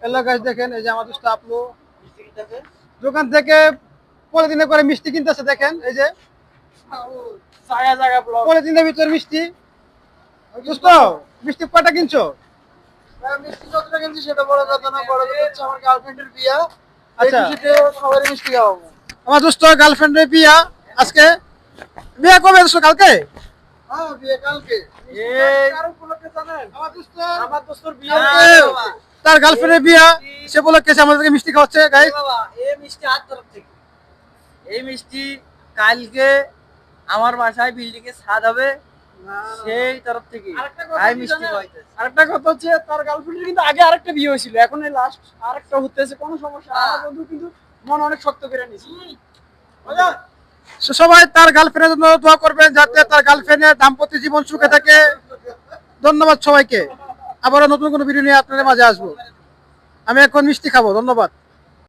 Hello guys, দেখেন এই যে আমার দোস্ত আপু দোকান থেকে পলিথিনে করে মিষ্টি কিনতেছে। দেখেন এই যে পলিথিনের ভিতর মিষ্টি। দোস্ত, মিষ্টি কয়টা কিনছো? মিষ্টি যতটা কিনছি সেটা বড় কথা না, বড় কথা হচ্ছে আমার গার্লফ্রেন্ডের বিয়া। আচ্ছা, সবারই মিষ্টি খাওয়াবো। আমার দোস্ত গার্লফ্রেন্ডের বিয়া আজকে। বিয়া কবে দোস্ত? কালকে? হ্যাঁ, বিয়ে কালকে। কার উপলক্ষে জানেন? আমার দোস্তর বিয়ে। তার গার্লফ্রেন্ডের বিয়া, সে উপলক্ষে সে আমাদেরকে মিষ্টি খাওয়াচ্ছে গাইস। বাবা, এই মিষ্টি হাত তরফ থেকে। এই মিষ্টি কালকে আমার বাসায় বিল্ডিং এ ছাদ হবে, সেই তরফ থেকে তাই মিষ্টি খাওয়াইতেছে। আরেকটা কথা হচ্ছে, তার গার্লফ্রেন্ডের কিন্তু আগে আরেকটা বিয়ে হয়েছিল, এখন এই লাস্ট আরেকটা হতেছে। কোনো সমস্যা না, আমার বন্ধু কিন্তু মন অনেক শক্ত করে নিয়েছে। সবাই তার গার্লফ্রেন্ডের জন্য দোয়া করবেন যাতে তার গার্লফ্রেন্ডের দাম্পত্য জীবন সুখে থাকে। ধন্যবাদ সবাইকে। আবারও নতুন কোনো ভিডিও নিয়ে আপনাদের মাঝে আসবো। আমি এখন মিষ্টি খাবো। ধন্যবাদ।